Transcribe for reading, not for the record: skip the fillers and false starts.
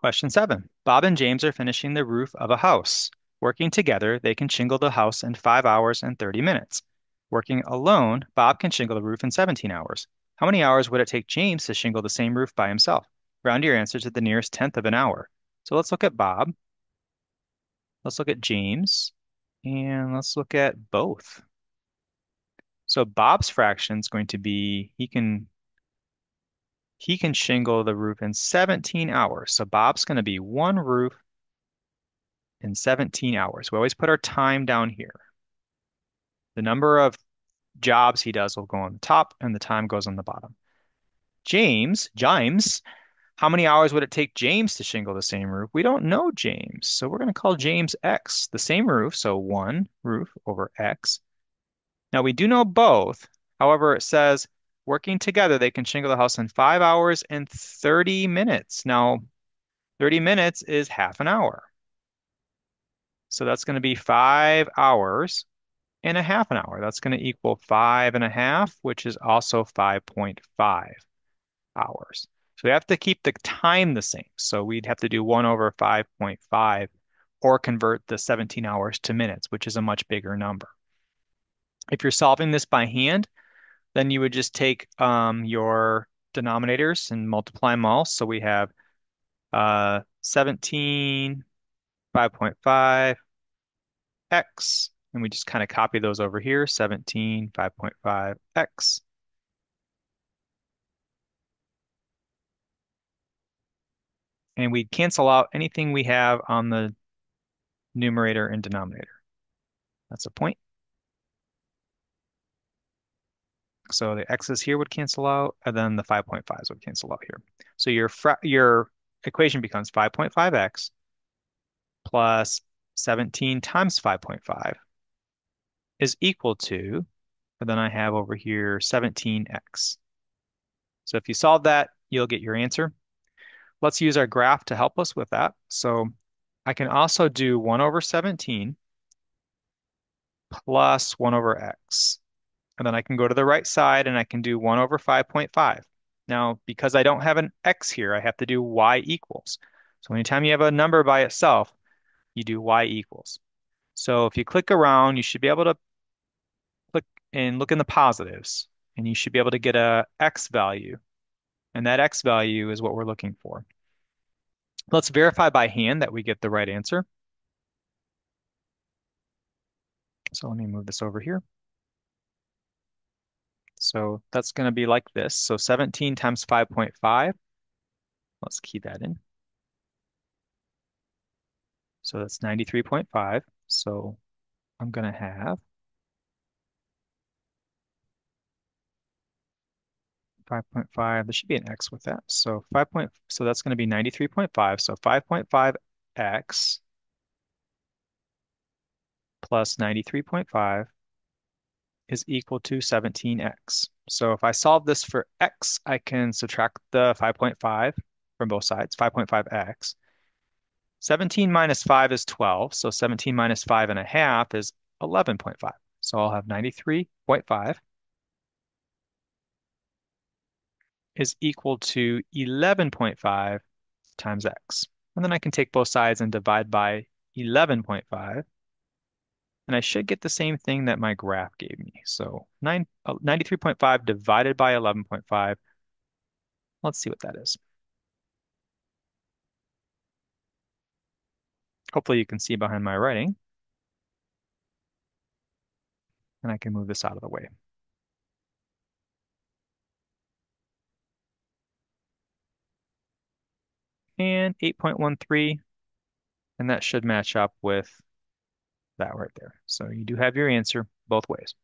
Question 7. Bob and James are finishing the roof of a house. Working together, they can shingle the house in 5 hours and 30 minutes. Working alone, Bob can shingle the roof in 17 hours. How many hours would it take James to shingle the same roof by himself? Round your answer to the nearest tenth of an hour. So let's look at Bob, let's look at James, and let's look at both. So Bob's fraction is going to be he can shingle the roof in 17 hours. So Bob's going to be one roof in 17 hours. We always put our time down here. The number of jobs he does will go on the top and the time goes on the bottom. James, how many hours would it take James to shingle the same roof? We don't know James, so we're going to call James X, the same roof, so one roof over X. Now we do know both. However, it says working together, they can shingle the house in 5 hours and 30 minutes. Now, 30 minutes is half an hour. So that's going to be 5 hours and a half an hour. That's going to equal 5.5, which is also 5.5 hours. So we have to keep the time the same. So we'd have to do 1 over 5.5 or convert the 17 hours to minutes, which is a much bigger number. If you're solving this by hand, then you would just take your denominators and multiply them all. So we have 17, 5.5, x, and we just kind of copy those over here, 17, 5.5, x. And we cancel out anything we have on the numerator and denominator. That's a point. So the x's here would cancel out, and then the 5.5s would cancel out here. So your equation becomes 5.5x plus 17 times 5.5 is equal to, and then I have over here 17x. So if you solve that, you'll get your answer. Let's use our graph to help us with that. So I can also do 1 over 17 plus 1 over x. And then I can go to the right side and I can do 1 over 5.5. Now, because I don't have an x here, I have to do y equals. So anytime you have a number by itself, you do y equals. So if you click around, you should be able to click and look in the positives, and you should be able to get a x value. And that x value is what we're looking for. Let's verify by hand that we get the right answer. So let me move this over here. So that's going to be like this. So 17 times 5.5. Let's key that in. So that's 93.5. So I'm going to have 5.5. There should be an x with that. So so that's going to be 93.5. So 5.5x plus 93.5 is equal to 17x. So if I solve this for x, I can subtract the 5.5 from both sides, 5.5x. 17 minus 5 is 12, so 17 minus 5.5 is 11.5. So I'll have 93.5 is equal to 11.5 times x. And then I can take both sides and divide by 11.5. And I should get the same thing that my graph gave me. So 93.5 divided by 11.5. Let's see what that is. Hopefully you can see behind my writing. And I can move this out of the way. And 8.13. And that should match up with that right there. So you do have your answer both ways.